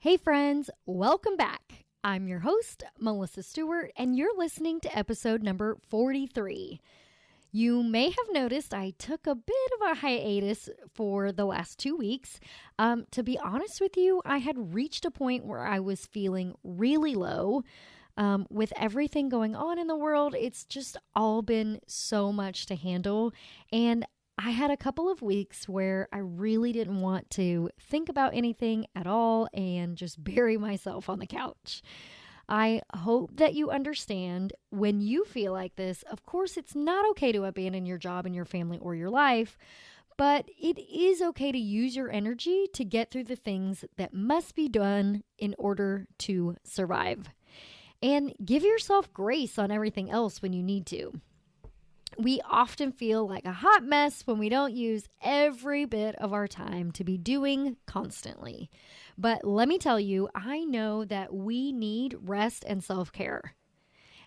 Hey friends, welcome back. I'm your host, Melissa Stewart, and you're listening to episode number 43. You may have noticed I took a bit of a hiatus for the last 2 weeks. To be honest with you, I had reached a point where I was feeling really low. With everything going on in the world, it's just all been so much to handle. And I had a couple of weeks where I really didn't want to think about anything at all and just bury myself on the couch. I hope that you understand when you feel like this. Of course, it's not okay to abandon your job and your family or your life, but it is okay to use your energy to get through the things that must be done in order to survive. And give yourself grace on everything else when you need to. We often feel like a hot mess when we don't use every bit of our time to be doing constantly. But let me tell you, I know that we need rest and self-care.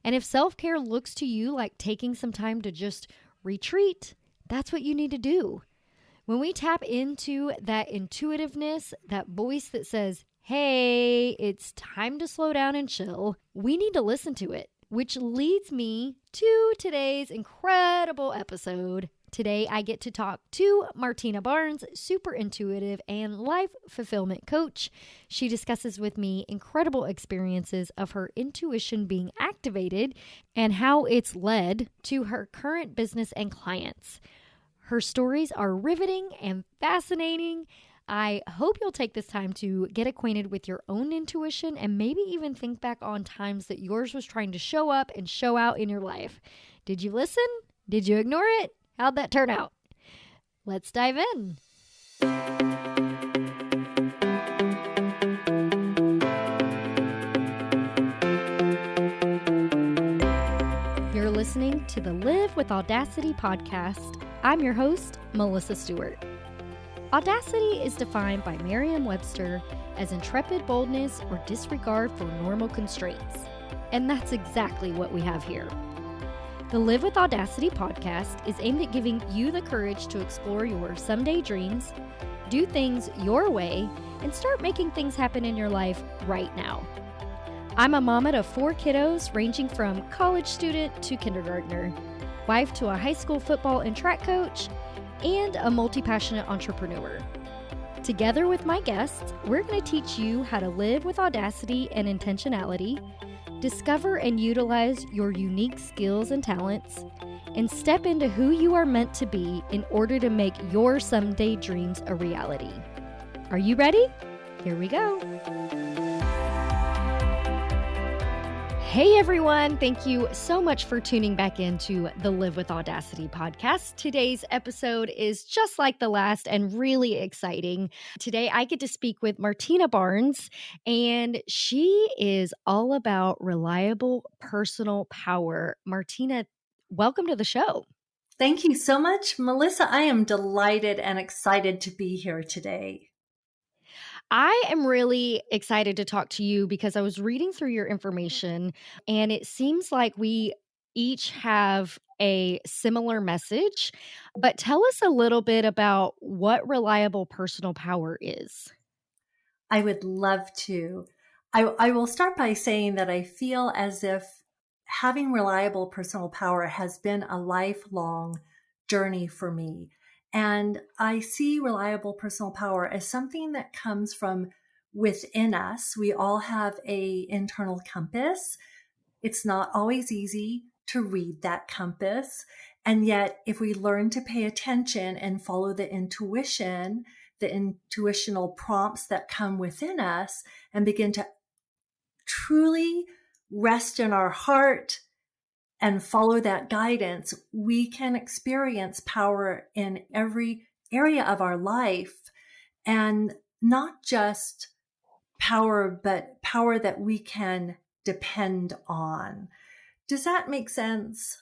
And if self-care looks to you like taking some time to just retreat, that's what you need to do. When we tap into that intuitiveness, that voice that says, hey, it's time to slow down and chill, we need to listen to it. Which leads me to today's incredible episode. Today, I get to talk to Martina Barnes, super intuitive and life fulfillment coach. She discusses with me incredible experiences of her intuition being activated and how it's led to her current business and clients. Her stories are riveting and fascinating. I hope you'll take this time to get acquainted with your own intuition and maybe even think back on times that yours was trying to show up and show out in your life. Did you listen? Did you ignore it? How'd that turn out? Let's dive in. You're listening to the Live with Audacity podcast. I'm your host, Melissa Stewart. Audacity is defined by Merriam-Webster as intrepid boldness or disregard for normal constraints. And that's exactly what we have here. The Live with Audacity podcast is aimed at giving you the courage to explore your someday dreams, do things your way, and start making things happen in your life right now. I'm a mama to 4 kiddos ranging from college student to kindergartner, wife to a high school football and track coach, and a multi-passionate entrepreneur. Together with my guests, we're going to teach you how to live with audacity and intentionality, discover and utilize your unique skills and talents, and step into who you are meant to be in order to make your someday dreams a reality. Are you ready? Here we go. Hey everyone, thank you so much for tuning back into the Live with Audacity podcast. Today's episode is just like the last and really exciting. Today I get to speak with Martina Barnes, and she is all about reliable personal power. Martina, welcome to the show. Thank you so much, Melissa. I am delighted and excited to be here today. I am really excited to talk to you because I was reading through your information and it seems like we each have a similar message, but tell us a little bit about what reliable personal power is. I would love to. I will start by saying that I feel as if having reliable personal power has been a lifelong journey for me. And I see reliable personal power as something that comes from within us. We all have an internal compass. It's not always easy to read that compass. And yet, if we learn to pay attention and follow the intuitional prompts that come within us and begin to truly rest in our heart and follow that guidance, we can experience power in every area of our life, and not just power, but power that we can depend on. Does that make sense?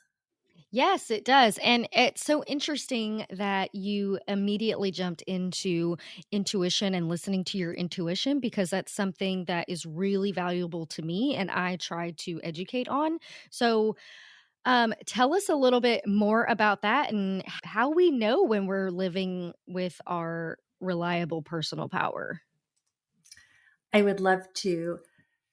Yes, it does. And it's so interesting that you immediately jumped into intuition and listening to your intuition, because that's something that is really valuable to me and I try to educate on. So tell us a little bit more about that and how we know when we're living with our reliable personal power. I would love to.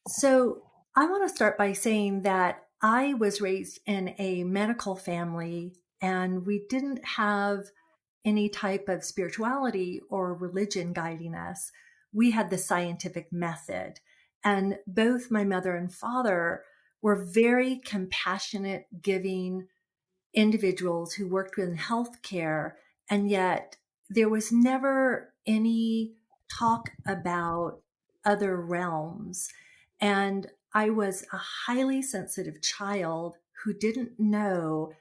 So, I want to start by saying that I was raised in a medical family and we didn't have any type of spirituality or religion guiding us. We had the scientific method. And both my mother and father were very compassionate, giving individuals who worked within healthcare. And yet there was never any talk about other realms. And I was a highly sensitive child who didn't know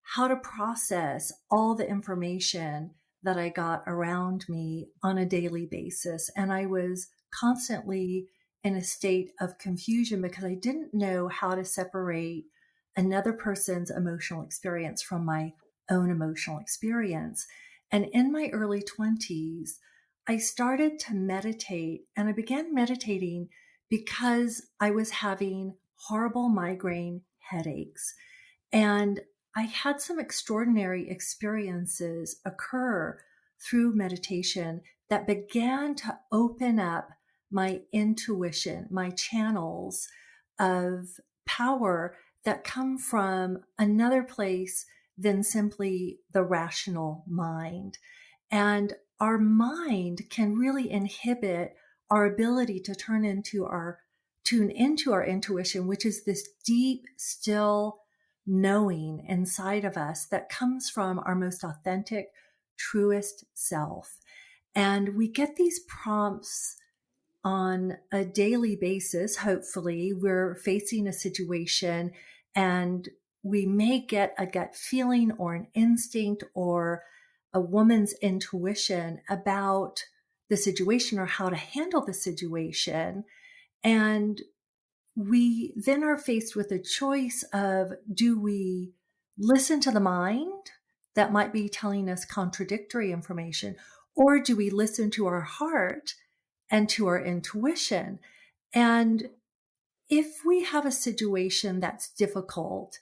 how to process all the information that I got around me on a daily basis. And I was constantly in a state of confusion because I didn't know how to separate another person's emotional experience from my own emotional experience. And in my early 20s, I started to meditate, and I began meditating because I was having horrible migraine headaches. And I had some extraordinary experiences occur through meditation that began to open up my intuition, my channels of power that come from another place than simply the rational mind. And our mind can really inhibit our ability to tune into our intuition, which is this deep, still knowing inside of us that comes from our most authentic, truest self. And we get these prompts on a daily basis. Hopefully, we're facing a situation and we may get a gut feeling or an instinct or a woman's intuition about the situation or how to handle the situation. And we then are faced with a choice of, do we listen to the mind that might be telling us contradictory information, or do we listen to our heart and to our intuition? And if we have a situation that's difficult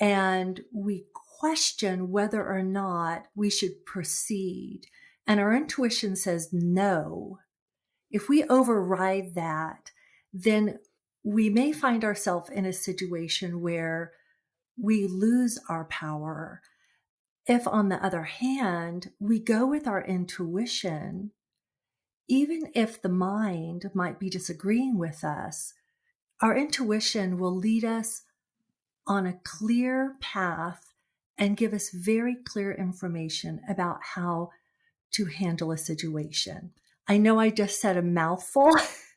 and we question whether or not we should proceed, and our intuition says no, if we override that, then we may find ourselves in a situation where we lose our power. If, on the other hand, we go with our intuition, even if the mind might be disagreeing with us, our intuition will lead us on a clear path and give us very clear information about how to handle a situation. I know I just said a mouthful.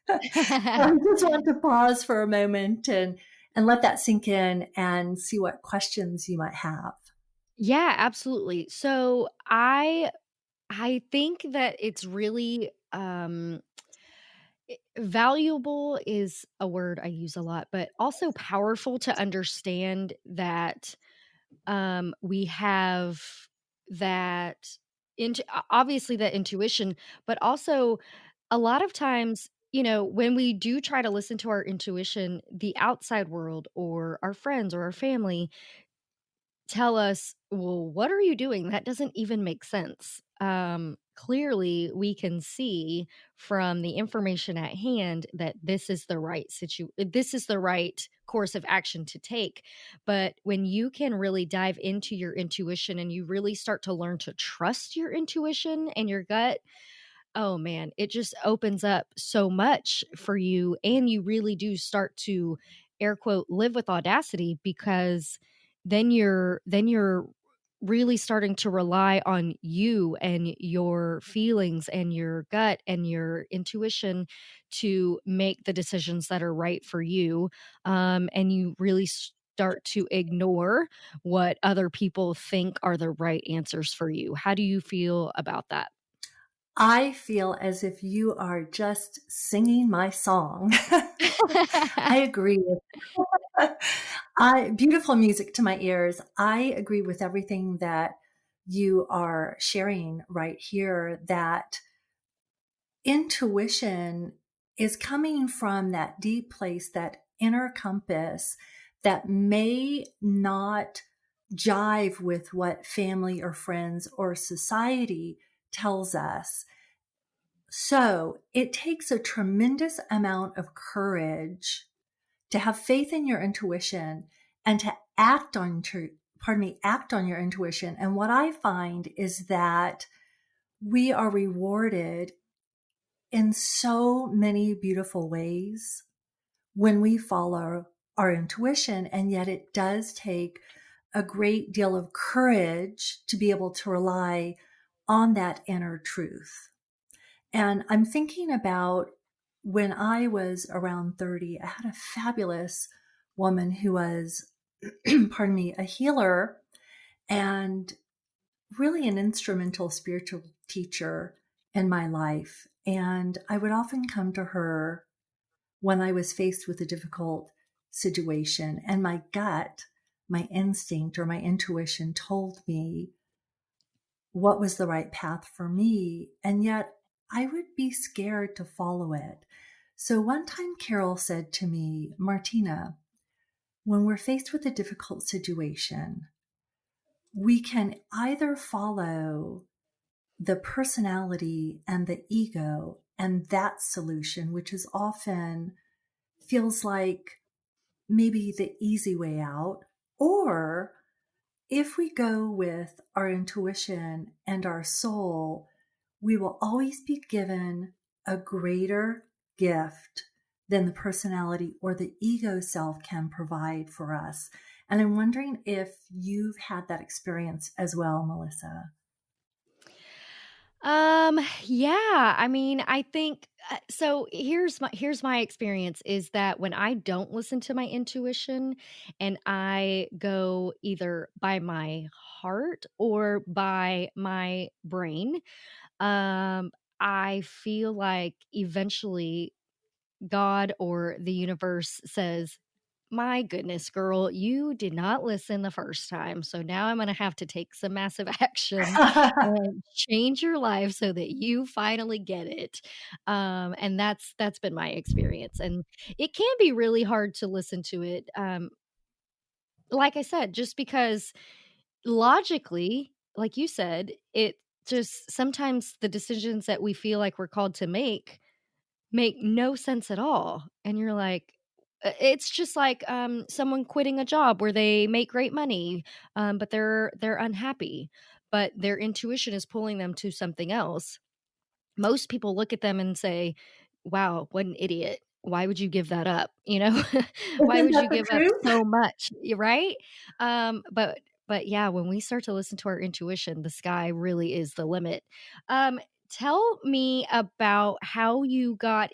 I just want to pause for a moment and let that sink in and see what questions you might have. Yeah, absolutely. So I think that it's really valuable is a word I use a lot, but also powerful to understand that we have that obviously that intuition, but also a lot of times, when we do try to listen to our intuition, the outside world or our friends or our family tell us, "Well, what are you doing? That doesn't even make sense." Clearly, we can see from the information at hand that this is the right course of action to take. But when you can really dive into your intuition and you really start to learn to trust your intuition and your gut, oh man, it just opens up so much for you. And you really do start to air quote live with audacity, because then you're really starting to rely on you and your feelings and your gut and your intuition to make the decisions that are right for you. And you really start to ignore what other people think are the right answers for you. How do you feel about that? I feel as if you are just singing my song. I agree with I beautiful music to my ears. I agree with everything that you are sharing right here, that intuition is coming from that deep place, that inner compass that may not jive with what family or friends or society tells us. So it takes a tremendous amount of courage to have faith in your intuition and to act on your intuition. And what I find is that we are rewarded in so many beautiful ways when we follow our intuition. And yet it does take a great deal of courage to be able to rely on that inner truth. And I'm thinking about when I was around 30, I had a fabulous woman who was, pardon me, a healer and really an instrumental spiritual teacher in my life. And I would often come to her when I was faced with a difficult situation, and my gut, my instinct, or my intuition told me what was the right path for me. And yet I would be scared to follow it. So one time Carol said to me, Martina, when we're faced with a difficult situation, we can either follow the personality and the ego and that solution, which is often feels like maybe the easy way out, or if we go with our intuition and our soul, we will always be given a greater gift than the personality or the ego self can provide for us. And I'm wondering if you've had that experience as well, Melissa. Yeah, I mean, I think so here's my experience is that when I don't listen to my intuition and I go either by my heart or by my brain, um I feel like eventually God or the universe says, my goodness, girl, you did not listen the first time. So now I'm going to have to take some massive action and change your life so that you finally get it. And that's been my experience. And it can be really hard to listen to it. Like I said, just because logically, like you said, it just sometimes the decisions that we feel like we're called to make no sense at all. And you're like, it's just like someone quitting a job where they make great money, but they're unhappy, but their intuition is pulling them to something else. Most people look at them and say, "Wow, what an idiot. Why would you give that up?" You know? Why Isn't would that you the give up truth? so much, right? But yeah, when we start to listen to our intuition, the sky really is the limit. Um, Tell me about um, how you got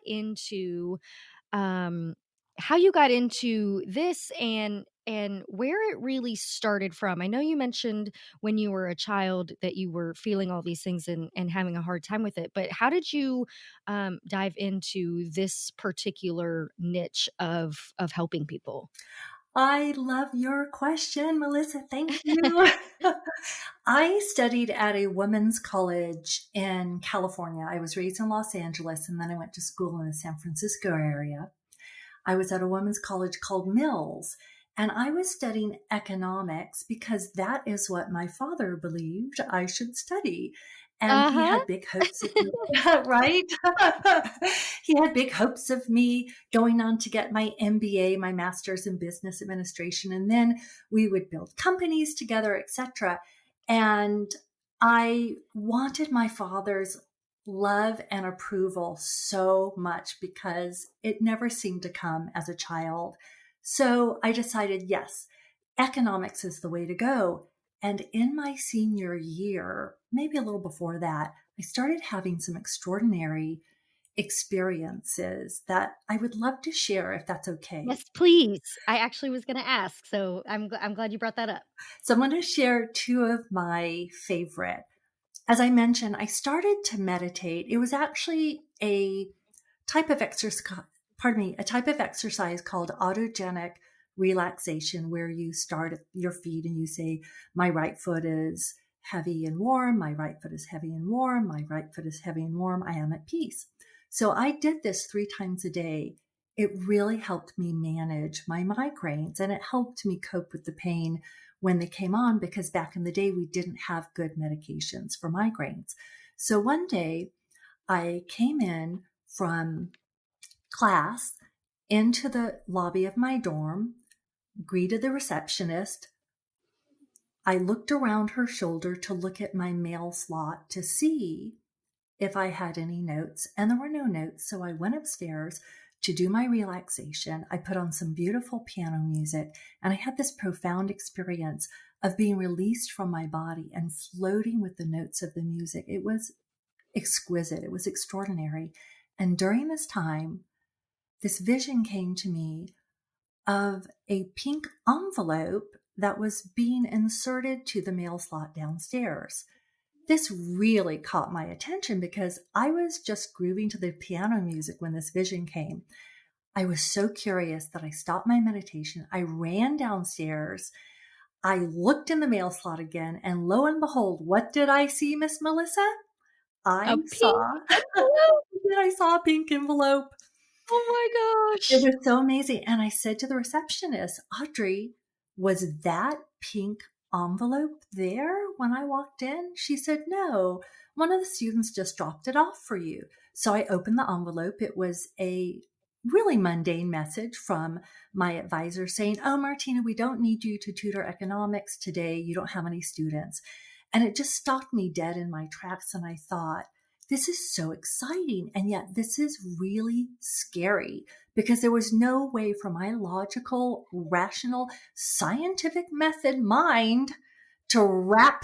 into this and where it really started from. I know you mentioned when you were a child that you were feeling all these things and having a hard time with it, but how did you dive into this particular niche of helping people? I love your question, Melissa. Thank you. I studied at a women's college in California. I was raised in Los Angeles and then I went to school in the San Francisco area. I was at a women's college called Mills, and I was studying economics because that is what my father believed I should study. And he Uh-huh. had big hopes of me, right? He had big hopes of me going on to get my MBA, my master's in business administration, and then we would build companies together, etc. And I wanted my father's love and approval so much because it never seemed to come as a child. So I decided, yes, economics is the way to go. And in my senior year, maybe a little before that, I started having some extraordinary experiences that I would love to share if that's okay. Yes, please. I actually was going to ask, so I'm glad you brought that up. So I'm going to share two of my favorite. As I mentioned, I started to meditate. It was actually a type of exercise, a type of exercise called autogenic relaxation, where you start at your feet and you say, my right foot is heavy and warm. My right foot is heavy and warm. My right foot is heavy and warm. I am at peace. So I did this 3 times a day. It really helped me manage my migraines and it helped me cope with the pain when they came on because back in the day, we didn't have good medications for migraines. So one day I came in from class into the lobby of my dorm, greeted the receptionist. I looked around her shoulder to look at my mail slot to see if I had any notes, and there were no notes. So I went upstairs to do my relaxation. I put on some beautiful piano music, and I had this profound experience of being released from my body and floating with the notes of the music. It was exquisite. It was extraordinary. And during this time, this vision came to me of a pink envelope that was being inserted to the mail slot downstairs. This really caught my attention because I was just grooving to the piano music when this vision came. I was so curious that I stopped my meditation. I ran downstairs. I looked in the mail slot again, and lo and behold, what did I see, Miss Melissa? A pink envelope? I saw a pink envelope. Oh my gosh. It was so amazing. And I said to the receptionist, Audrey, was that pink envelope there when I walked in? She said, no, one of the students just dropped it off for you. So I opened the envelope. It was a really mundane message from my advisor saying, oh, Martina, we don't need you to tutor economics today. You don't have any students. And it just stopped me dead in my tracks. And I thought, this is so exciting. And yet this is really scary because there was no way for my logical, rational, scientific method mind to wrap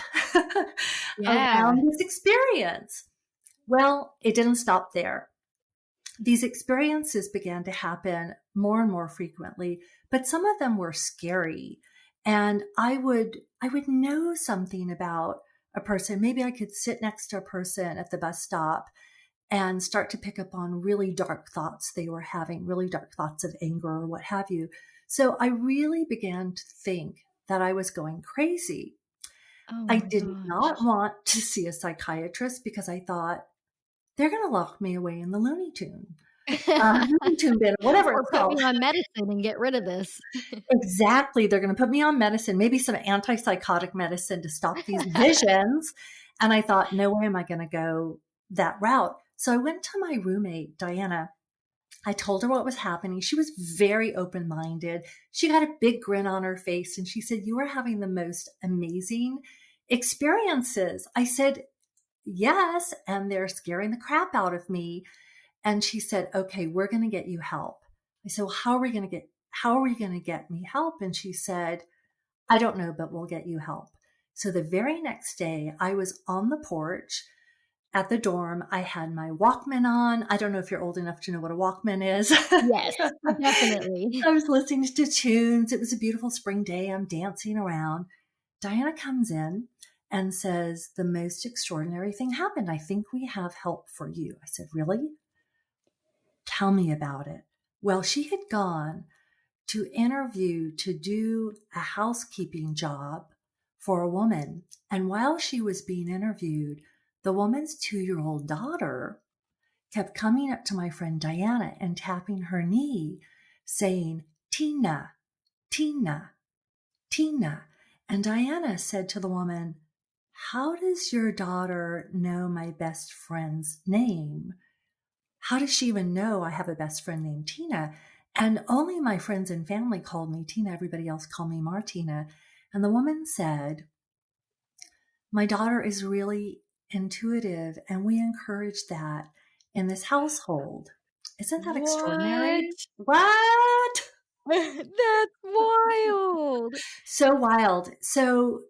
around this experience. Well, it didn't stop there. These experiences began to happen more and more frequently, but some of them were scary. And I would know something about a person. Maybe I could sit next to a person at the bus stop and start to pick up on really dark thoughts they were having, really dark thoughts of anger or what have you. So I really began to think that I was going crazy. Oh I my did gosh. not want to see a psychiatrist because I thought they're going to lock me away in the Looney Tune. Looney Tune bin, whatever Or it's put called. me on medicine and get rid of this. Exactly. They're going to put me on medicine, maybe some antipsychotic medicine to stop these visions. And I thought, no way am I going to go that route. So I went to my roommate, Diana. I told her what was happening. She was very open-minded. She got a big grin on her face and she said, you are having the most amazing experiences. I said, yes. And they're scaring the crap out of me. And she said, okay, we're going to get you help. I said, well, how are we going to get me help? And she said, I don't know, but we'll get you help. So the very next day I was on the porch at the dorm. I had my Walkman on. I don't know if you're old enough to know what a Walkman is. Yes, definitely. I was listening to tunes. It was a beautiful spring day. I'm dancing around. Diana comes in and says, the most extraordinary thing happened. I think we have help for you. I said, really? Tell me about it. Well, she had gone to interview to do a housekeeping job for a woman. And while she was being interviewed, the woman's 2-year-old daughter kept coming up to my friend Diana and tapping her knee, saying, Tina, Tina, Tina. And Diana said to the woman, how does your daughter know my best friend's name? How does she even know I have a best friend named Tina? And only my friends and family called me Tina. Everybody else called me Martina. And the woman said, my daughter is really intuitive, and we encourage that in this household. Isn't that extraordinary? What? That's wild. So wild. So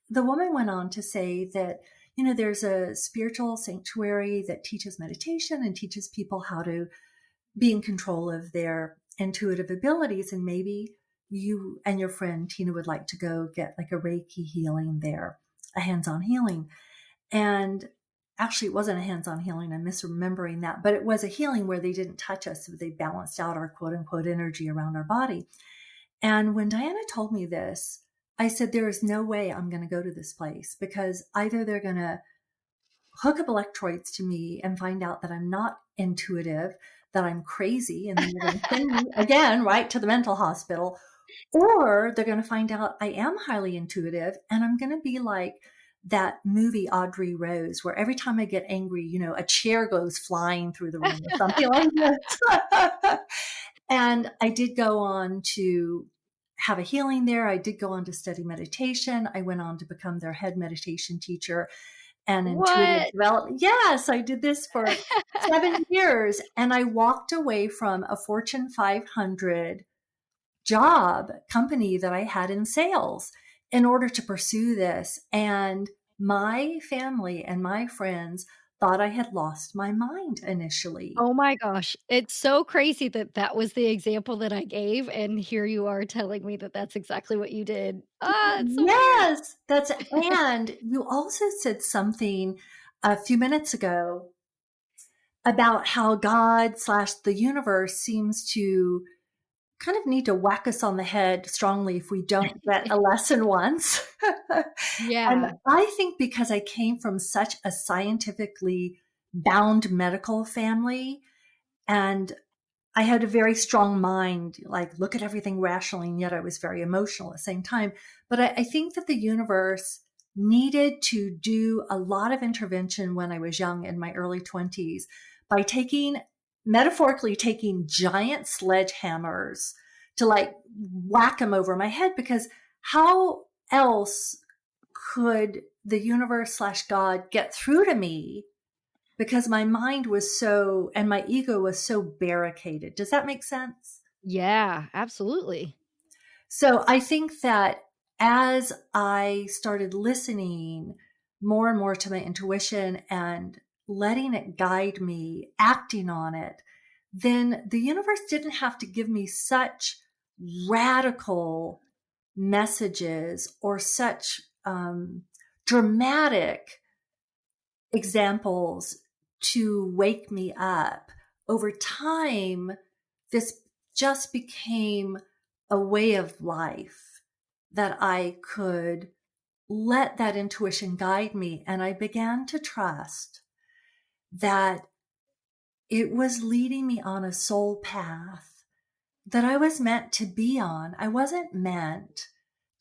the woman went on to say that, there's a spiritual sanctuary that teaches meditation and teaches people how to be in control of their intuitive abilities. And maybe you and your friend Tina would like to go get like a Reiki healing there, a hands-on healing. And actually, it wasn't a hands-on healing. I'm misremembering that, but it was a healing where they didn't touch us. So they balanced out our quote unquote energy around our body. And when Diana told me this, I said, there is no way I'm going to go to this place because either they're going to hook up electrodes to me and find out that I'm not intuitive, that I'm crazy, and then they're going to send me again, right, to the mental hospital, or they're going to find out I am highly intuitive and I'm going to be like that movie Audrey Rose, where every time I get angry, a chair goes flying through the room or something like this. And I did go on to have a healing there. I did go on to study meditation. I went on to become their head meditation teacher and intuitive What? development. Yes, I did this for 7 years. And I walked away from a Fortune 500 job company that I had in sales in order to pursue this. And my family and my friends thought I had lost my mind initially. Oh my gosh. It's so crazy that that was the example that I gave, and here you are telling me that that's exactly what you did. Ah, it's so weird. Yes, and you also said something a few minutes ago about how God slash the universe seems to kind of need to whack us on the head strongly if we don't get a lesson once. And Yeah. I think because I came from such a scientifically bound medical family, and I had a very strong mind, like look at everything rationally, and yet I was very emotional at the same time. But I think that the universe needed to do a lot of intervention when I was young in my early 20s by metaphorically taking giant sledgehammers to like whack them over my head, because how else could the universe slash God get through to me, because my mind was so, and my ego was so barricaded. Does that make sense? Yeah, absolutely. So I think that as I started listening more and more to my intuition and letting it guide me, acting on it, then the universe didn't have to give me such radical messages or such dramatic examples to wake me up. Over time, this just became a way of life that I could let that intuition guide me. And I began to trust that it was leading me on a soul path that I was meant to be on. I wasn't meant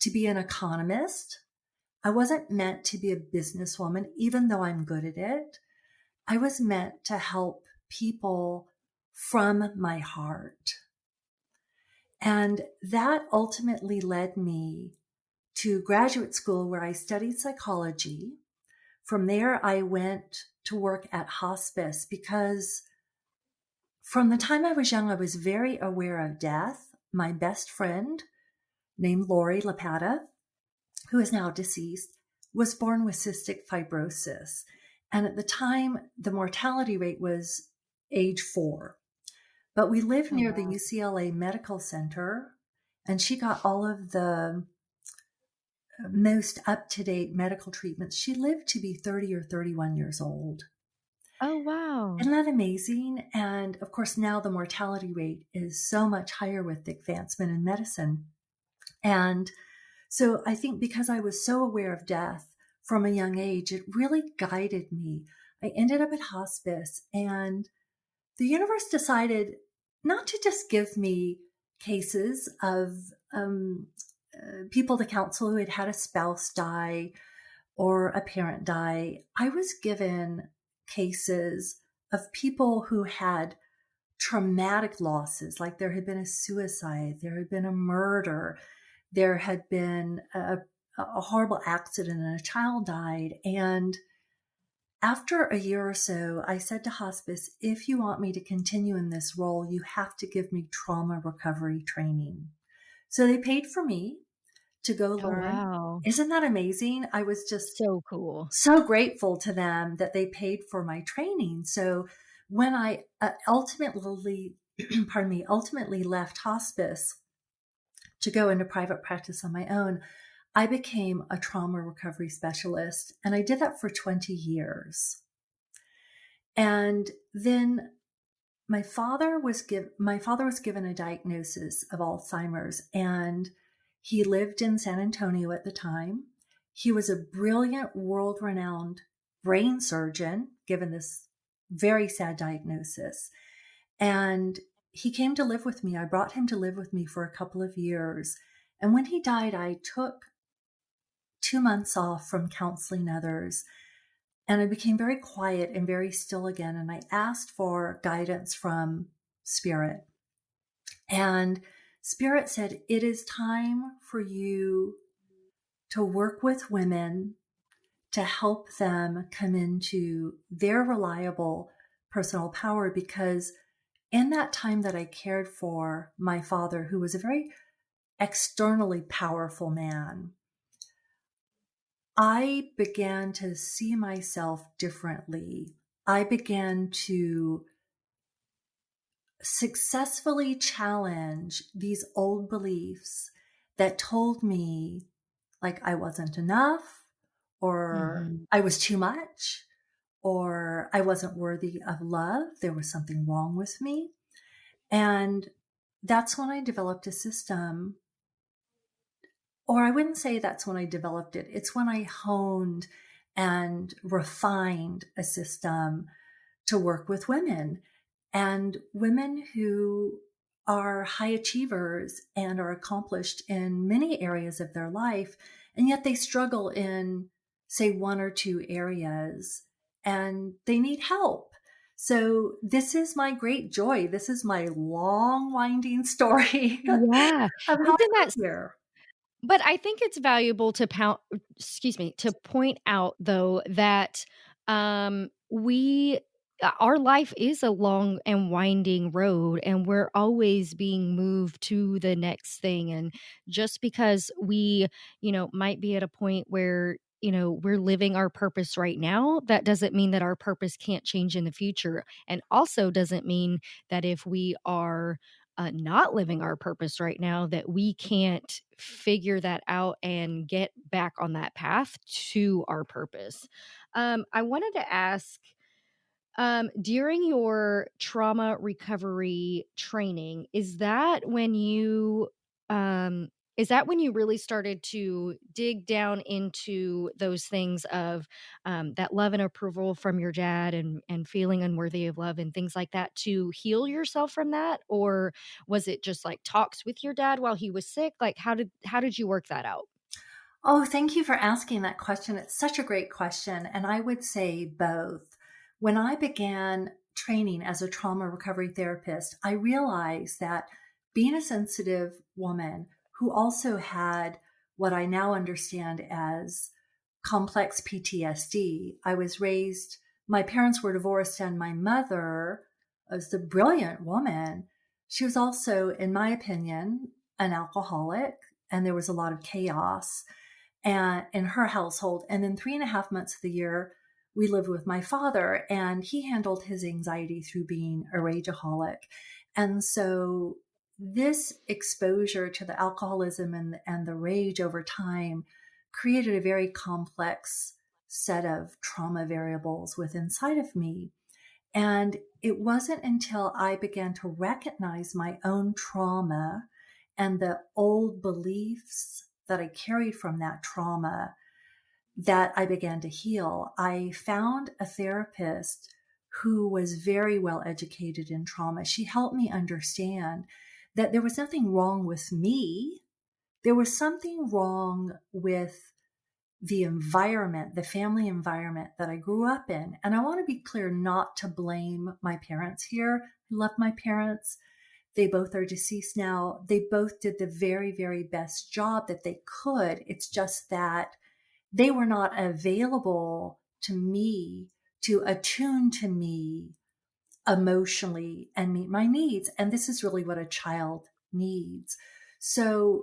to be an economist. I wasn't meant to be a businesswoman, even though I'm good at it. I was meant to help people from my heart. And that ultimately led me to graduate school where I studied psychology. From there, I went to work at hospice because from the time I was young, I was very aware of death. My best friend, named Lori Lapata, who is now deceased, was born with cystic fibrosis. And at the time, the mortality rate was age 4. But we lived Oh, near the wow. UCLA Medical Center, and she got all of the most up-to-date medical treatments. She lived to be 30 or 31 years old. Oh, wow. Isn't that amazing? And of course, now the mortality rate is so much higher with the advancement in medicine. And so I think because I was so aware of death from a young age, it really guided me. I ended up at hospice, and the universe decided not to just give me cases of people to counsel who had had a spouse die or a parent die. I was given cases of people who had traumatic losses, like there had been a suicide, there had been a murder, there had been a horrible accident and a child died. And after a year or so, I said to hospice, if you want me to continue in this role, you have to give me trauma recovery training. So they paid for me to go Oh, learn. wow. Isn't that amazing? I was just So cool. so grateful to them that they paid for my training. So when I ultimately, pardon me, ultimately left hospice to go into private practice on my own, I became a trauma recovery specialist, and I did that for 20 years. And then my father was given a diagnosis of Alzheimer's, and he lived in San Antonio at the time. He was a brilliant, world-renowned brain surgeon, given this very sad diagnosis. And he came to live with me. I brought him to live with me for a couple of years. And when he died, I took 2 months off from counseling others. And I became very quiet and very still again. And I asked for guidance from Spirit. And Spirit said, it is time for you to work with women to help them come into their reliable personal power. Because in that time that I cared for my father, who was a very externally powerful man, I began to see myself differently. I began to successfully challenge these old beliefs that told me like I wasn't enough, or Mm-hmm. I was too much, or I wasn't worthy of love. There was something wrong with me. And that's when I developed a system, or I wouldn't say that's when I developed it. It's when I honed and refined a system to work with women, and women who are high achievers and are accomplished in many areas of their life. And yet they struggle in, say, one or two areas and they need help. So this is my great joy. This is my long winding story Yeah. of how I Isn't that got here. But I think it's valuable to to point out though that we our life is a long and winding road, and we're always being moved to the next thing. And just because we, might be at a point where we're living our purpose right now, that doesn't mean that our purpose can't change in the future, and also doesn't mean that if we are not living our purpose right now, that we can't figure that out and get back on that path to our purpose. I wanted to ask, during your trauma recovery training, um, is that when you really started to dig down into those things of that love and approval from your dad, and feeling unworthy of love and things like that, to heal yourself from that? Or was it just like talks with your dad while he was sick? Like how did you work that out? Oh, thank you for asking that question. It's such a great question. And I would say both. When I began training as a trauma recovery therapist, I realized that being a sensitive woman who also had what I now understand as complex PTSD, I was raised, my parents were divorced, and my mother was a brilliant woman. She was also, in my opinion, an alcoholic, and there was a lot of chaos and in her household. And then 3.5 months of the year, we lived with my father, and he handled his anxiety through being a rageaholic. And so this exposure to the alcoholism and the rage over time created a very complex set of trauma variables within inside of me. And it wasn't until I began to recognize my own trauma and the old beliefs that I carried from that trauma that I began to heal. I found a therapist who was very well educated in trauma. She helped me understand that there was nothing wrong with me. There was something wrong with the environment, the family environment that I grew up in. And I want to be clear, not to blame my parents here. I love my parents. They both are deceased now. They both did the very, very best job that they could. It's just that they were not available to me to attune to me emotionally and meet my needs. And this is really what a child needs. So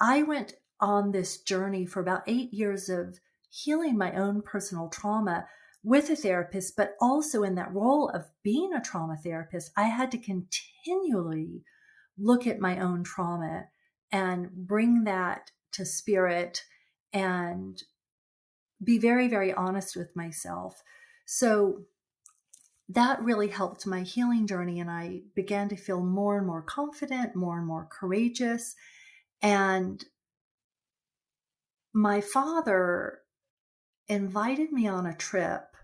I went on this journey for about 8 years of healing my own personal trauma with a therapist, but also in that role of being a trauma therapist, I had to continually look at my own trauma and bring that to spirit and be very, very honest with myself. So that really helped my healing journey. And I began to feel more and more confident, more and more courageous. And my father invited me on a trip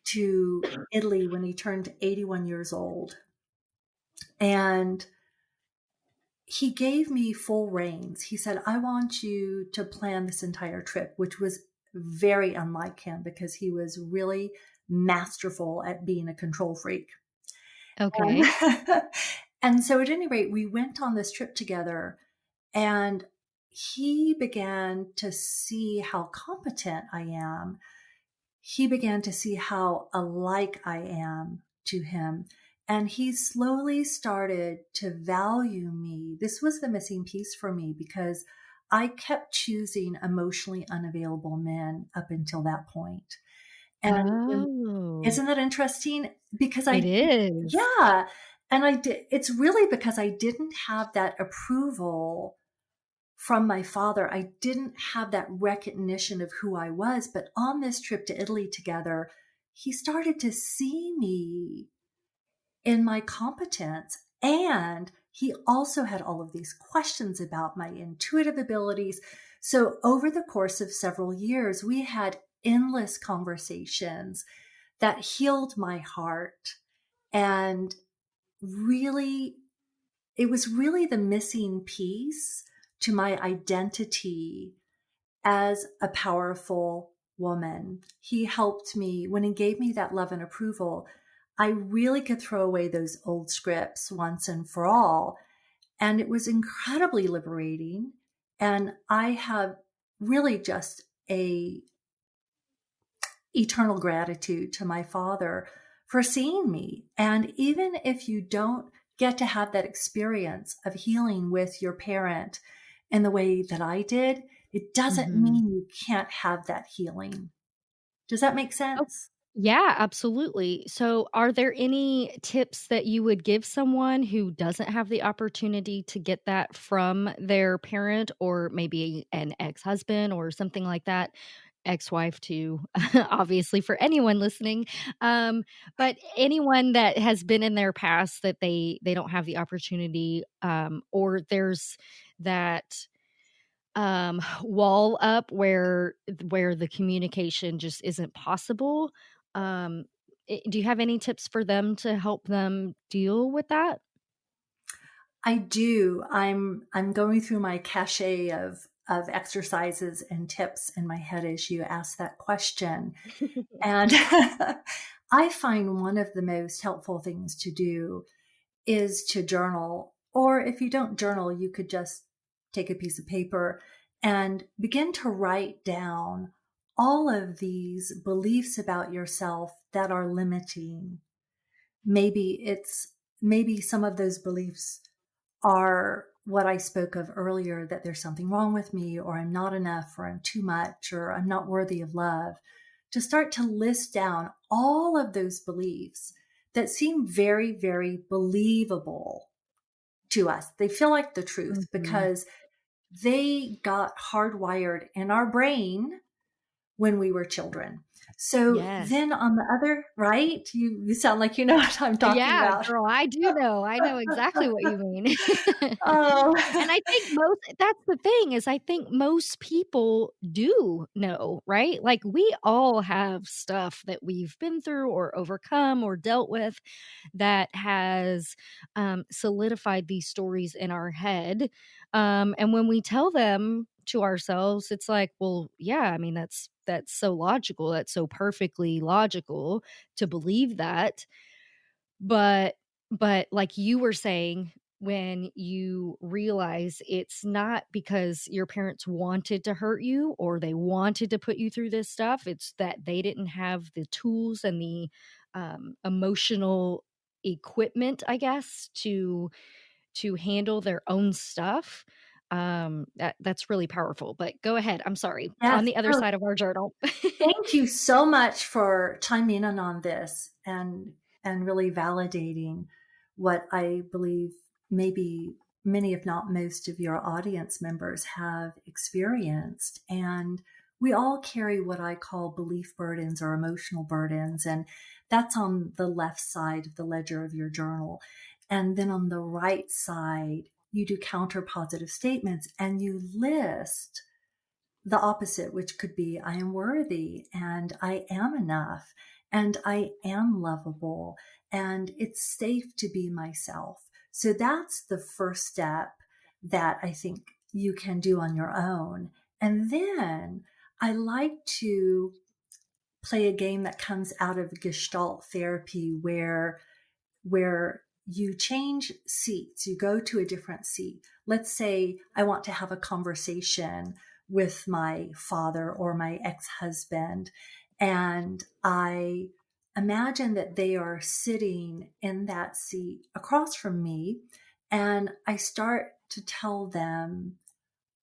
to Italy when he turned 81 years old. And he gave me full reins. He said, I want you to plan this entire trip, which was very unlike him because he was really masterful at being a control freak. Okay. And, and so at any rate, we went on this trip together, and he began to see how competent I am. He began to see how alike I am to him. And he slowly started to value me. This was the missing piece for me because I kept choosing emotionally unavailable men up until that point. And Oh, isn't that interesting? Because it is. yeah. And I did, it's really because I didn't have that approval from my father. I didn't have that recognition of who I was. But on this trip to Italy together, he started to see me in my competence. And he also had all of these questions about my intuitive abilities. So over the course of several years, we had endless conversations that healed my heart. And really, it was really the missing piece to my identity as a powerful woman. He helped me when he gave me that love and approval. I really could throw away those old scripts once and for all. And it was incredibly liberating. And I have really just a eternal gratitude to my father for seeing me. And even if you don't get to have that experience of healing with your parent in the way that I did, it doesn't Mhm. mean you can't have that healing. Does that make Oh, sense? yeah, absolutely. So, are there any tips that you would give someone who doesn't have the opportunity to get that from their parent or maybe an ex-husband or something like that? Ex-wife too, obviously for anyone listening. But anyone that has been in their past that they don't have the opportunity, or there's that wall up where the communication just isn't possible. Do you have any tips for them to help them deal with that? I do. I'm going through my cache of exercises and tips in my head as you ask that question. And I find one of the most helpful things to do is to journal. Or if you don't journal, you could just take a piece of paper and begin to write down all of these beliefs about yourself that are limiting. Maybe some of those beliefs are what I spoke of earlier, that there's something wrong with me, or I'm not enough, or I'm too much, or I'm not worthy of love. To start to list down all of those beliefs that seem very, very believable to us. They feel like the truth Mhm. because they got hardwired in our brain when we were children. So Yes. then on the other, right? You sound like you know what I'm talking Yeah, about. girl, I do know. I know exactly what you mean. Oh, And I think most that's the thing is I think most people do know, right? Like, we all have stuff that we've been through or overcome or dealt with that has, solidified these stories in our head, and when we tell them to ourselves, it's like, "Well, yeah, I mean, that's so logical, that's so perfectly logical to believe that." But like you were saying, when you realize it's not because your parents wanted to hurt you or they wanted to put you through this stuff, it's that they didn't have the tools and the, emotional equipment, I guess, to handle their own stuff, that's really powerful, but go ahead, I'm sorry. On yes. the other Oh, side of our journal. thank you so much for chiming in on this and really validating what I believe maybe many, if not most, of your audience members have experienced. And we all carry what I call belief burdens or emotional burdens. And that's on the left side of the ledger of your journal. And then on the right side, you do counter positive statements and you list the opposite, which could be I am worthy and I am enough and I am lovable and it's safe to be myself. So that's the first step. that I think you can do on your own. And then I like to play a game that comes out of Gestalt therapy where you change seats, you go to a different seat. Let's say I want to have a conversation with my father or my ex-husband, and I imagine that they are sitting in that seat across from me, and I start to tell them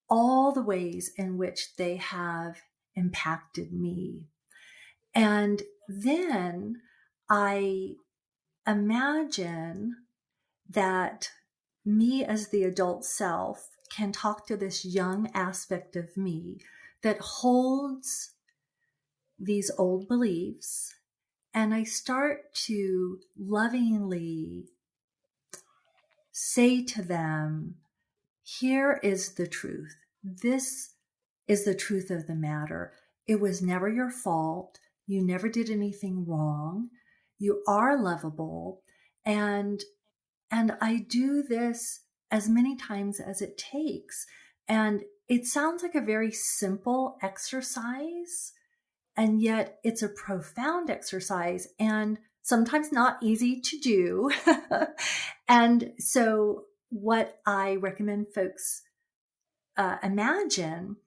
all the ways in which they have impacted me. And then I imagine that me as the adult self can talk to this young aspect of me that holds these old beliefs. And I start to lovingly say to them, here is the truth. This is the truth of the matter. It was never your fault. You never did anything wrong. You are lovable. And I do this as many times as it takes. And it sounds like a very simple exercise, and yet it's a profound exercise and sometimes not easy to do. And so, what I recommend folks imagine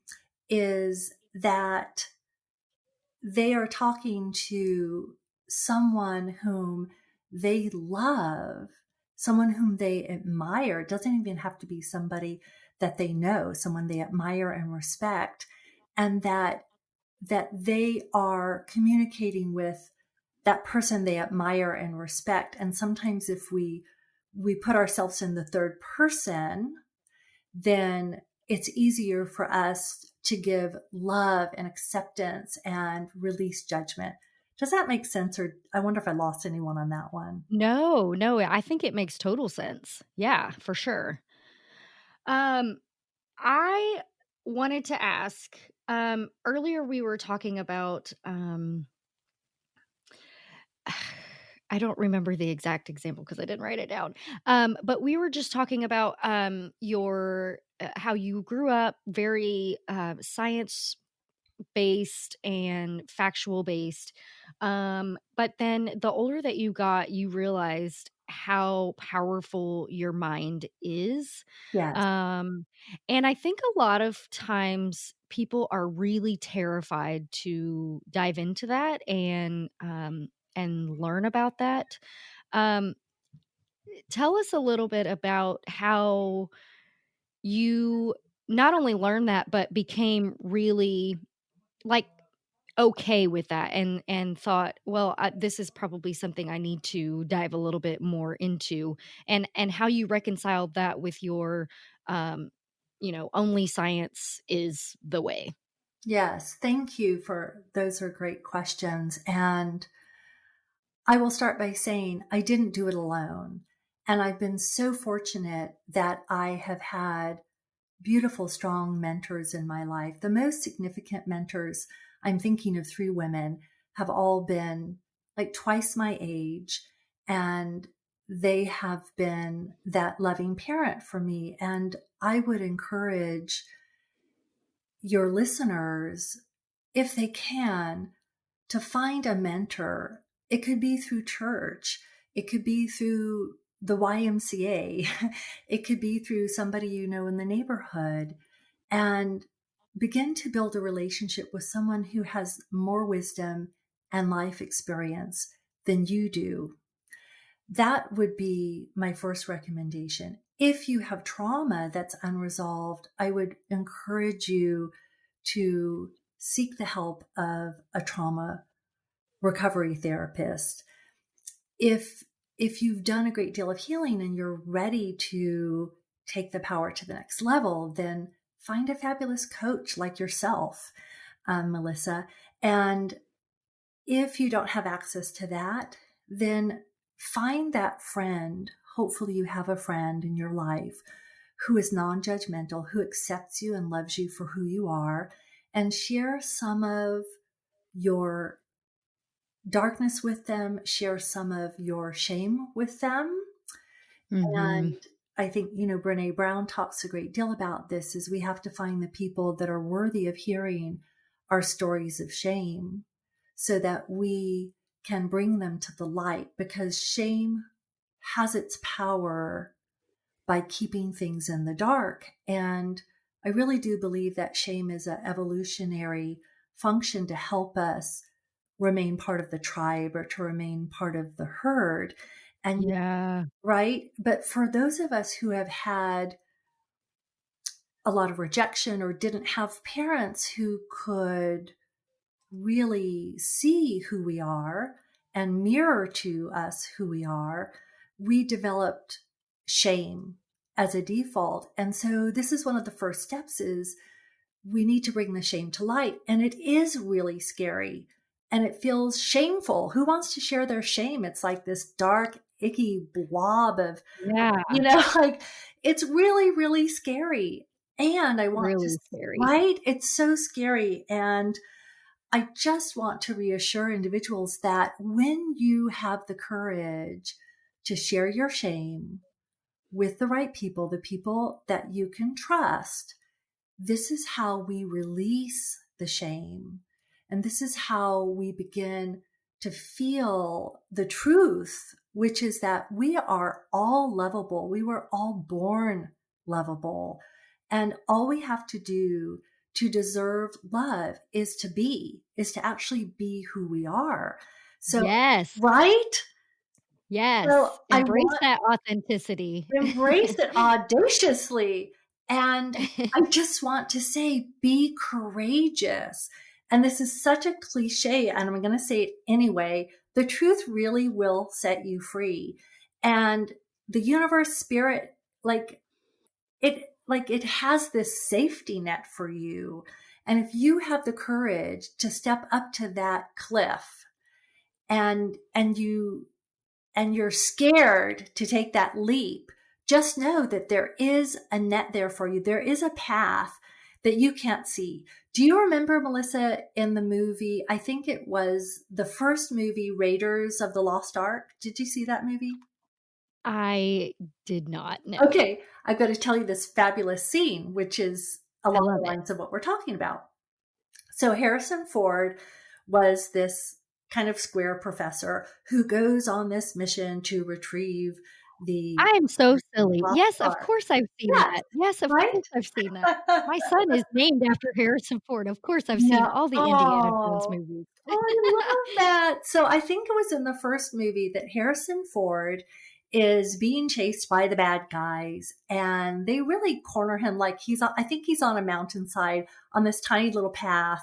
is that they are talking to someone whom they love, someone whom they admire. It doesn't even have to be somebody that they know, someone they admire and respect, and that they are communicating with that person they admire and respect. And sometimes if we put ourselves in the third person, then it's easier for us to give love and acceptance and release judgment. Does that make sense? Or I wonder if I lost anyone on that one. No, no, I think it makes total sense. Yeah, for sure. Um, I wanted to ask, earlier we were talking about, I don't remember the exact example because I didn't write it down. But we were just talking about your how you grew up very science based and factual based. But then the older that you got, you realized how powerful your mind is. Yes. Um, and I think a lot of times people are really terrified to dive into that and learn about that. Um, Tell us a little bit about how you not only learned that, but became really like okay with that and thought, well, this is probably something I need to dive a little bit more into, and how you reconciled that with your, um, only science is the way. Yes. Thank you for those are great questions. And I will start by saying I didn't do it alone. And I've been so fortunate that I have had beautiful, strong mentors in my life. The most significant mentors, I'm thinking of three women, have all been like twice my age, and they have been that loving parent for me. And I would encourage your listeners, if they can, to find a mentor. It could be through church. It could be through the YMCA. It could be through somebody you know in the neighborhood, and begin to build a relationship with someone who has more wisdom and life experience than you do. That would be my first recommendation. If you have trauma that's unresolved, I would encourage you to seek the help of a trauma recovery therapist. If you've done a great deal of healing and you're ready to take the power to the next level, then find a fabulous coach like yourself, Melissa. And if you don't have access to that, then find that friend. Hopefully, you have a friend in your life who is non judgmental, who accepts you and loves you for who you are, and share some of your darkness with them, share some of your shame with them. And Mhm. I think, Brene Brown talks a great deal about this, is we have to find the people that are worthy of hearing our stories of shame so that we can bring them to the light, because shame has its power by keeping things in the dark. And I really do believe that shame is an evolutionary function to help us remain part of the tribe or to remain part of the herd. And Yeah. right. But for those of us who have had a lot of rejection or didn't have parents who could really see who we are and mirror to us who we are, we developed shame as a default. And so this is one of the first steps, is we need to bring the shame to light. And it is really scary and it feels shameful. Who wants to share their shame? It's like this dark, icky blob of, Yeah. like it's really, really scary. And I want to, Really scary. right? It's so scary. And I just want to reassure individuals that when you have the courage to share your shame with the right people, the people that you can trust, this is how we release the shame. And this is how we begin to feel the truth, which is that we are all lovable. We were all born lovable. And all we have to do to deserve love is to actually be who we are. So, Yes. right? So Yes. I Embrace want that authenticity. embrace it audaciously. And I just want to say, be courageous. And this is such a cliche, and I'm going to say it anyway. The truth really will set you free. And the universe, spirit, it has this safety net for you. And if you have the courage to step up to that cliff and you're scared to take that leap, just know that there is a net there for you. There is a path that you can't see. Do you remember, Melissa, in the movie, I think it was the first movie, Raiders of the Lost Ark? Did you see that movie? I did not know. Okay, I've got to tell you this fabulous scene, which is I along love the it. lines of what we're talking about. So Harrison Ford was this kind of square professor who goes on this mission to retrieve the I am so silly. lost Yes, of ark. course I've seen Yes, that. Yes, of right? course I've seen that. My son is named after Harrison Ford. Of course I've seen No. all the Indiana Jones Oh, movies. I love that. So I think it was in the first movie that Harrison Ford is being chased by the bad guys, and they really corner him. Like I think he's on a mountainside on this tiny little path,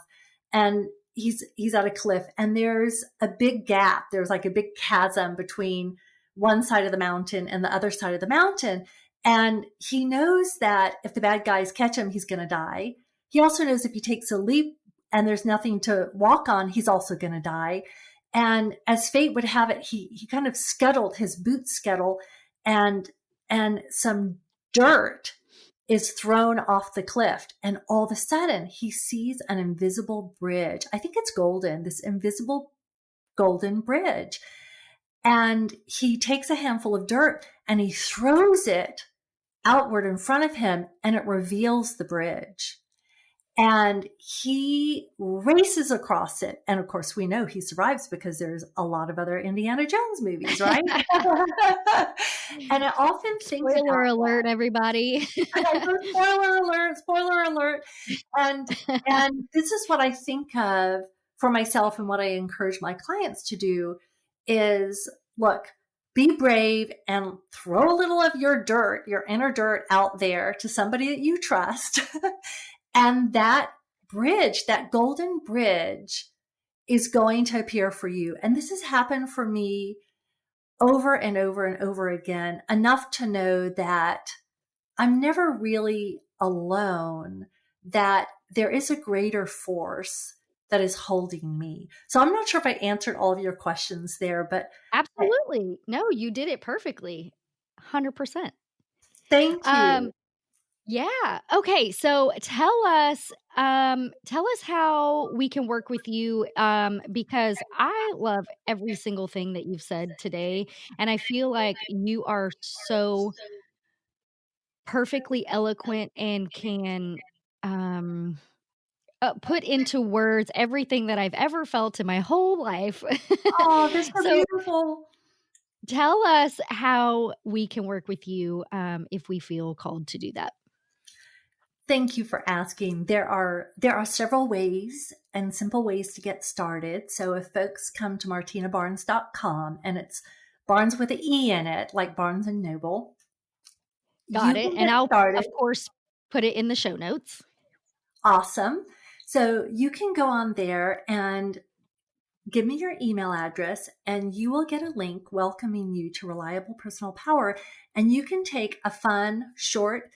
and he's at a cliff, and there's a big gap. There's like a big chasm between one side of the mountain and the other side of the mountain. And he knows that if the bad guys catch him, he's going to die. He also knows if he takes a leap and there's nothing to walk on, he's also going to die. And as fate would have it, he kind of scuttled, his boots scuttle, and some dirt is thrown off the cliff. And all of a sudden, he sees an invisible bridge. I think it's golden, this invisible golden bridge. And he takes a handful of dirt and he throws it outward in front of him, and it reveals the bridge. And he races across it. And of course, we know he survives because there's a lot of other Indiana Jones movies, right? And I often think Spoiler about alert, everybody. spoiler alert, spoiler alert. And this is what I think of for myself, and what I encourage my clients to do is, look, be brave and throw a little of your dirt, your inner dirt, out there to somebody that you trust. And that bridge, that golden bridge, is going to appear for you. And this has happened for me over and over and over again, enough to know that I'm never really alone, that there is a greater force that is holding me. So I'm not sure if I answered all of your questions there, but Absolutely. No, you did it perfectly. 100%. thank you. Um, yeah. Okay, so tell us how we can work with you, because I love every single thing that you've said today, and I feel like you are so perfectly eloquent and can um, put into words everything that I've ever felt in my whole life. Oh, that's so So beautiful. tell us how we can work with you if we feel called to do that. Thank you for asking. There are several ways and simple ways to get started. So if folks come to martinabarnes.com, and it's Barnes with an E in it, like Barnes and Noble, Got you it. can And get I'll, started. of course, put it in the show notes. Awesome. So you can go on there and give me your email address, and you will get a link welcoming you to Reliable Personal Power. And you can take a fun, short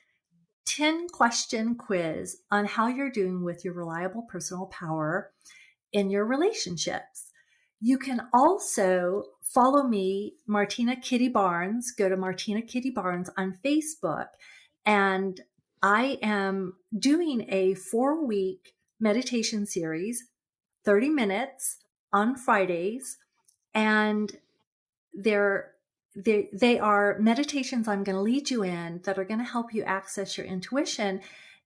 10-question quiz on how you're doing with your reliable personal power in your relationships. You can also follow me, Martina Kitty Barnes. Go to Martina Kitty Barnes on Facebook. And I am doing a 4-week meditation series, 30 minutes on Fridays. And they're they are meditations I'm going to lead you in that are going to help you access your intuition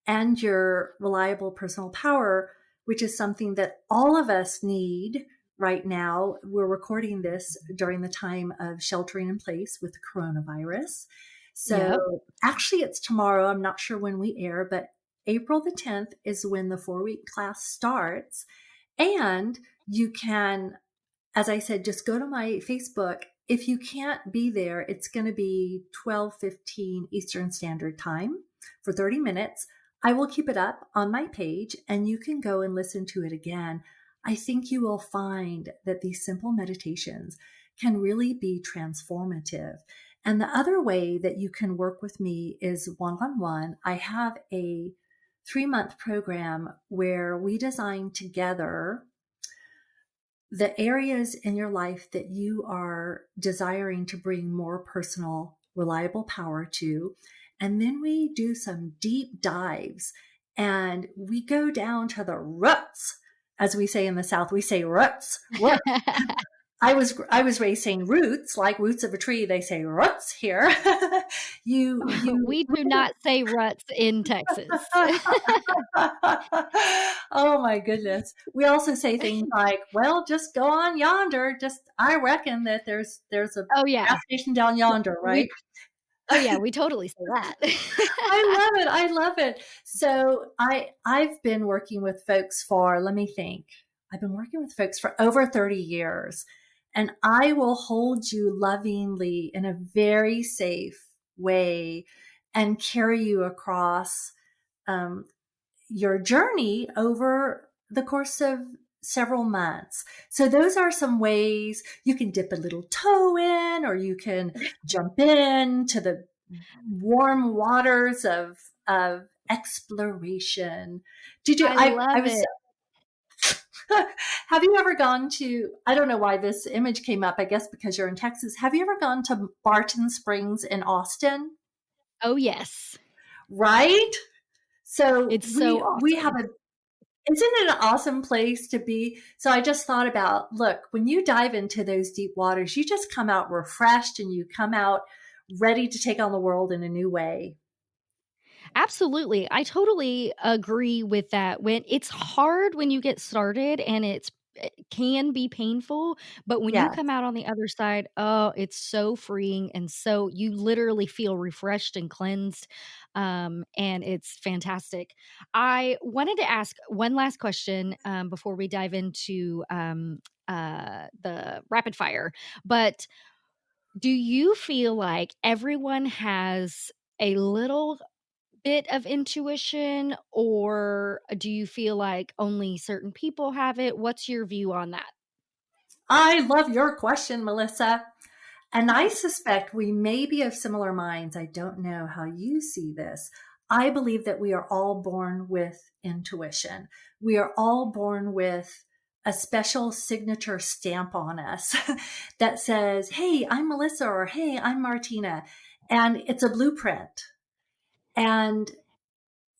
and your reliable personal power, which is something that all of us need right now. We're recording this during the time of sheltering in place with the coronavirus. Yep. So actually, it's tomorrow. I'm not sure when we air, but April the 10th is when the 4-week class starts. And you can, as I said, just go to my Facebook. If you can't be there, it's going to be 12:15 Eastern Standard Time for 30 minutes. I will keep it up on my page and you can go and listen to it again. I think you will find that these simple meditations can really be transformative. And the other way that you can work with me is one-on-one. I have a 3-month program where we design together the areas in your life that you are desiring to bring more personal, reliable power to. And then we do some deep dives and we go down to the roots. As we say in the South, we say roots. I was raised saying roots, like roots of a tree. They say roots here. you We do not say ruts in Texas. Oh my goodness. We also say things like, well, just go on yonder. Just I reckon that there's a Oh, gas yeah. station down yonder, We right? Oh, yeah, we totally say that. I love it. I love it. So I've been working with folks for, let me think. I've been working with folks for over 30 years, and I will hold you lovingly in a very safe way and carry you across um, your journey over the course of several months. So those are some ways you can dip a little toe in, or you can jump in to the warm waters of exploration. Did you? I I love was. it. Have you ever gone to? I don't know why this image came up. I guess because you're in Texas. Have you ever gone to Barton Springs in Austin? Oh, yes. Right. So It's so we have awesome. a. Isn't it an awesome place to be? So I just thought about, look, when you dive into those deep waters, you just come out refreshed and you come out ready to take on the world in a new way. Absolutely. I totally agree with that. When it's hard when you get started and it can be painful, but when you Yes. come out on the other side, oh, it's so freeing and so you literally feel refreshed and cleansed. And it's fantastic. I wanted to ask one last question before we dive into the rapid fire. But do you feel like everyone has a little bit of intuition, or do you feel like only certain people have it? What's your view on that? I love your question, Melissa. And I suspect we may be of similar minds. I don't know how you see this. I believe that we are all born with intuition. We are all born with a special signature stamp on us that says, hey, I'm Melissa, or hey, I'm Martina. And it's a blueprint. And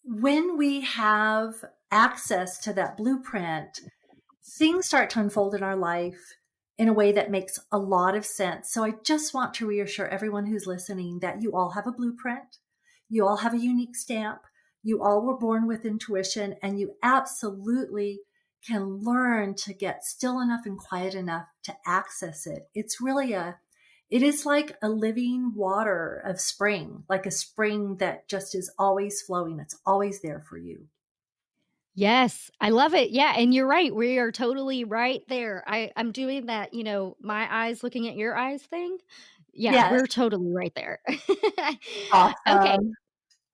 when we have access to that blueprint, things start to unfold in our life in a way that makes a lot of sense. So I just want to reassure everyone who's listening that you all have a blueprint. You all have a unique stamp. You all were born with intuition, and you absolutely can learn to get still enough and quiet enough to access it. It is like a living water of spring, like a spring that just is always flowing. It's always there for you. Yes, I love it. Yeah, and you're right. We are totally right there. I'm doing that, my eyes looking at your eyes thing. Yeah, Yes. we're totally right there. Okay, Awesome.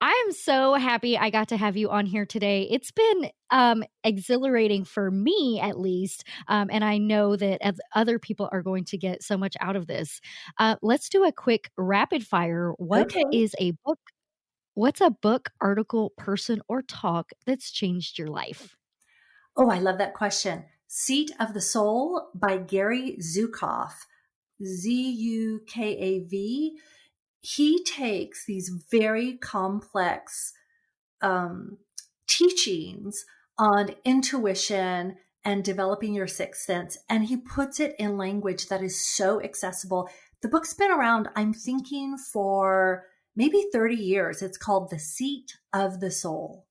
I am so happy I got to have you on here today. It's been exhilarating for me, at least, and I know that other people are going to get so much out of this. Let's do a quick rapid fire. Okay. What's a book, article, person, or talk that's changed your life? Oh, I love that question. Seat of the Soul by Gary Zukav. Zukav. He takes these very complex um, teachings on intuition and developing your sixth sense, and he puts it in language that is so accessible. The book's been around, I'm thinking, for maybe 30 years. It's called The Seat of the Soul.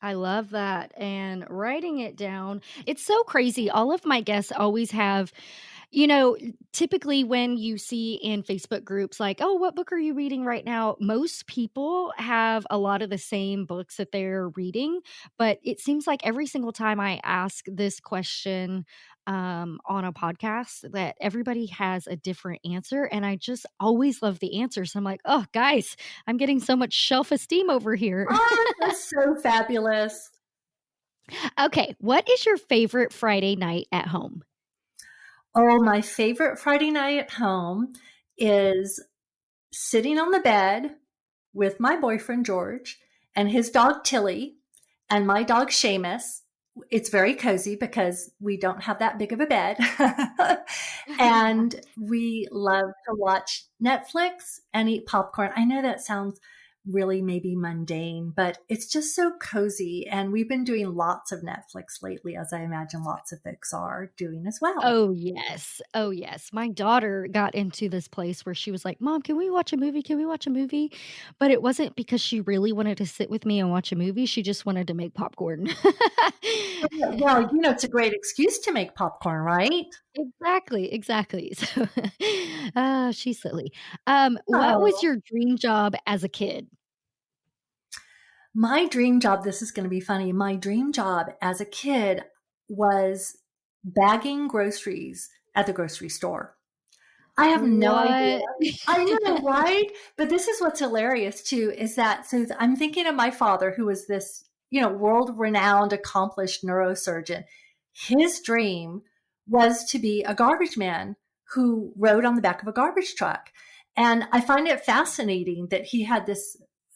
I love that. And writing it down, it's so crazy. All of my guests always have, you know, typically when you see in Facebook groups like, oh, what book are you reading right now? Most people have a lot of the same books that they're reading. But it seems like every single time I ask this question on a podcast, that everybody has a different answer. And I just always love the answers. I'm like, oh, guys, I'm getting so much self esteem over here. Oh, that's so fabulous. Okay, what is your favorite Friday night at home? Oh, my favorite Friday night at home is sitting on the bed with my boyfriend, George, and his dog, Tilly, and my dog, Seamus. It's very cozy because we don't have that big of a bed. And we love to watch Netflix and eat popcorn. I know that sounds really maybe mundane, but it's just so cozy. And we've been doing lots of Netflix lately, as I imagine lots of folks are doing as well. Oh, yes. Oh, yes. My daughter got into this place where she was like, Mom, can we watch a movie? Can we watch a movie? But it wasn't because she really wanted to sit with me and watch a movie. She just wanted to make popcorn. Well, it's a great excuse to make popcorn, right? Exactly. Exactly. So, she's silly. What was Oh, your dream job as a kid? my dream job, this is going to be funny. My dream job as a kid was bagging groceries at the grocery store. I have no idea. What? I know, right? But this is what's hilarious too, is that so I'm thinking of my father, who was this, world renowned, accomplished neurosurgeon. His dream was to be a garbage man who rode on the back of a garbage truck. And I find it fascinating that he had this,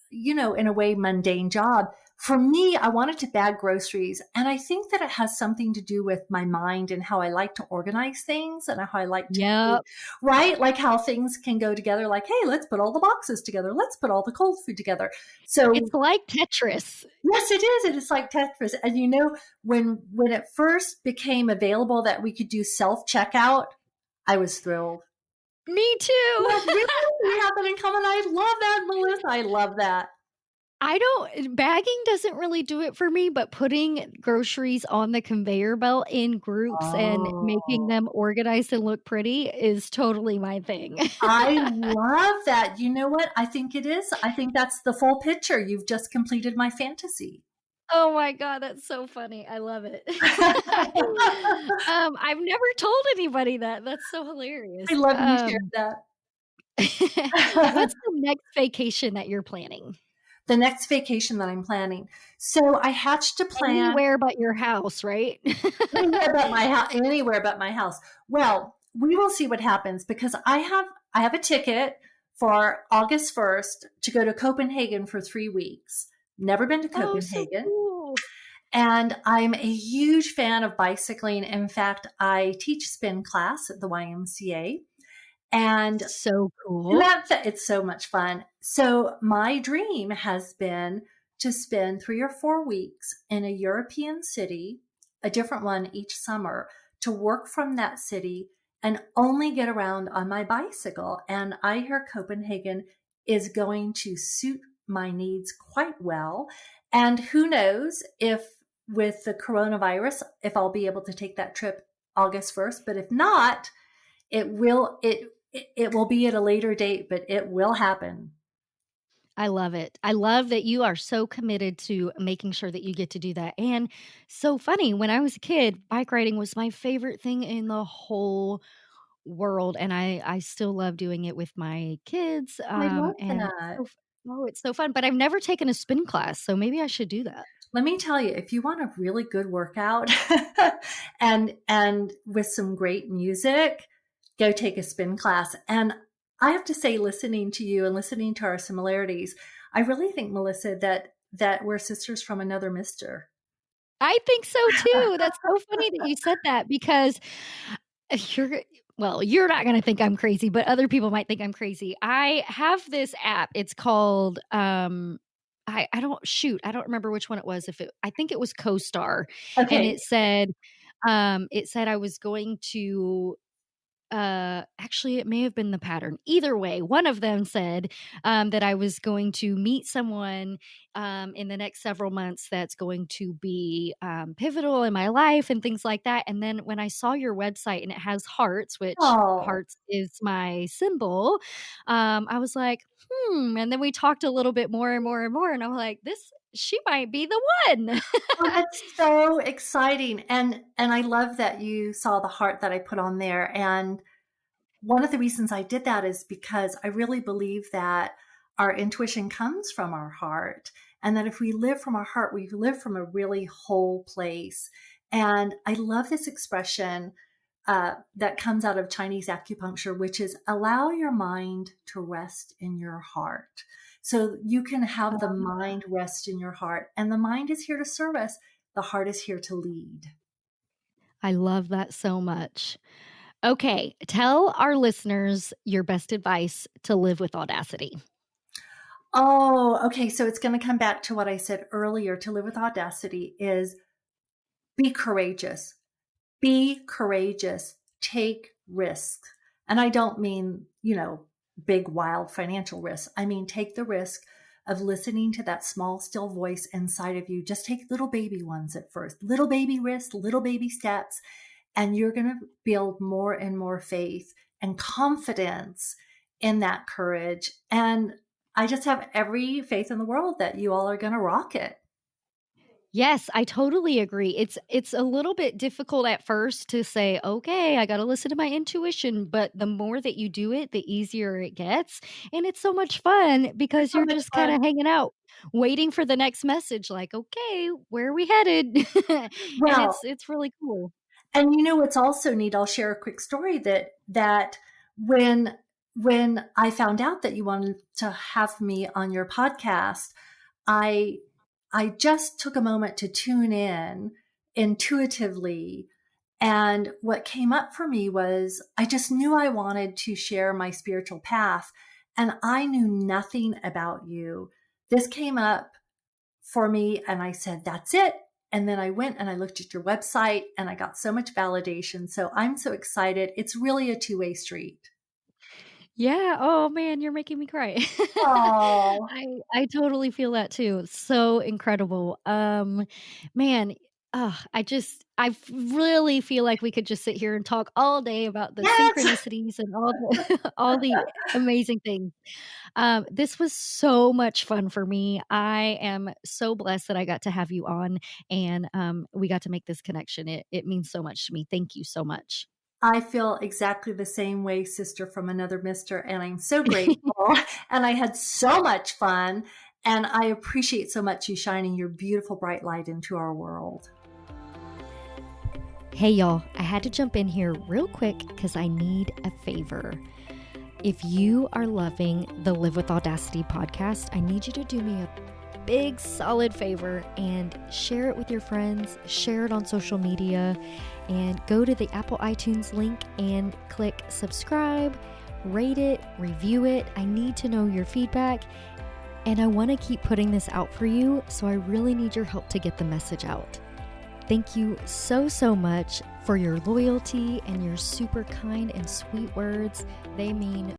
in a way, mundane job. For me, I wanted to bag groceries. And I think that it has something to do with my mind and how I like to organize things and how I like to create, Yep. right? Like how things can go together, like, hey, let's put all the boxes together. Let's put all the cold food together. So It's like Tetris. yes, it is. It is like Tetris. And when it first became available that we could do self-checkout, I was thrilled. Me too. Well, really? We have that in common. I love that, Melissa. I love that. Bagging doesn't really do it for me, but putting groceries on the conveyor belt in groups and making Oh, them organized and look pretty is totally my thing. I love that. You know what? I think it is. I think that's the full picture. You've just completed my fantasy. Oh my god, that's so funny. I love it. I've never told anybody that. That's so hilarious. I love you shared What's that. the next vacation that you're planning? The next vacation that I'm planning. So I hatched a plan. Anywhere but your house, right? Anywhere but my house. Anywhere but my house. Well, we will see what happens because I have a ticket for August 1st to go to Copenhagen for 3 weeks. Never been to Oh, so Copenhagen. cool. And I'm a huge fan of bicycling. In fact, I teach spin class at the YMCA. And So cool. it's so much fun. So my dream has been to spend 3 or 4 weeks in a European city, a different one each summer, to work from that city and only get around on my bicycle. And I hear Copenhagen is going to suit my needs quite well. And who knows if with the coronavirus, if I'll be able to take that trip August 1st, but if not, it will be at a later date, but it will happen. I love it. I love that you are so committed to making sure that you get to do that. And so funny, when I was a kid, bike riding was my favorite thing in the whole world, and I still love doing it with my kids. I love And that. it's so fun. But I've never taken a spin class, so maybe I should do that. Let me tell you, if you want a really good workout and with some great music, go take a spin class. And I have to say, listening to you and listening to our similarities, I really think, Melissa, that we're sisters from another mister. I think so too. That's so funny that you said that because you're you're not going to think I'm crazy, but other people might think I'm crazy. I have this app. It's called I don't remember which one it was. I think it was CoStar, and Okay. it said I was going to actually it may have been the pattern. Either way, one of them said that I was going to meet someone in the next several months that's going to be pivotal in my life and things like that. And then when I saw your website and it has hearts, which Oh, hearts is my symbol, I was like, and then we talked a little bit more and more and more, and I'm like, she might be the one. oh, that's so exciting. And I love that you saw the heart that I put on there. And one of the reasons I did that is because I really believe that our intuition comes from our heart, and that if we live from our heart, we live from a really whole place. And I love this expression that comes out of Chinese acupuncture, which is allow your mind to rest in your heart. So you can have the mind rest in your heart, and the mind is here to serve us. The heart is here to lead. I love that so much. Okay, tell our listeners your best advice to live with audacity. Oh, okay. So it's going to come back to what I said earlier. To live with audacity is be courageous. Be courageous. Take risks. And I don't mean, big, wild financial risks. I mean, take the risk of listening to that small, still voice inside of you. Just take little baby ones at first, little baby risks, little baby steps, and you're going to build more and more faith and confidence in that courage. And I just have every faith in the world that you all are going to rock it. Yes, I totally agree. It's a little bit difficult at first to say, "Okay, I got to listen to my intuition," but the more that you do it, the easier it gets, and it's so much fun because So you're much just kind fun. of hanging out, waiting for the next message like, "Okay, where are we headed?" And Well, it's really cool. and what's also neat, I'll share a quick story that when I found out that you wanted to have me on your podcast, I I just took a moment to tune in intuitively. And what came up for me was I just knew I wanted to share my spiritual path, and I knew nothing about you. This came up for me, and I said, that's it. And then I went and I looked at your website and I got so much validation. So I'm so excited. It's really a two-way street. Yeah. Oh man, you're making me cry. Oh, I totally feel that too. It's so incredible. Man, really feel like we could just sit here and talk all day about the yes. synchronicities and all the all the amazing things. This was so much fun for me. I am so blessed that I got to have you on, and we got to make this connection. It means so much to me. Thank you so much. I feel exactly the same way, sister from another mister, and I'm so grateful. And I had so much fun. And I appreciate so much you shining your beautiful bright light into our world. Hey, y'all, I had to jump in here real quick because I need a favor. If you are loving the Live with Audacity podcast, I need you to do me a big, solid favor and share it with your friends, share it on social media, and go to the Apple iTunes link and click subscribe, rate it, review it. I need to know your feedback, and I want to keep putting this out for you, so I really need your help to get the message out. Thank you so, so much for your loyalty and your super kind and sweet words. They mean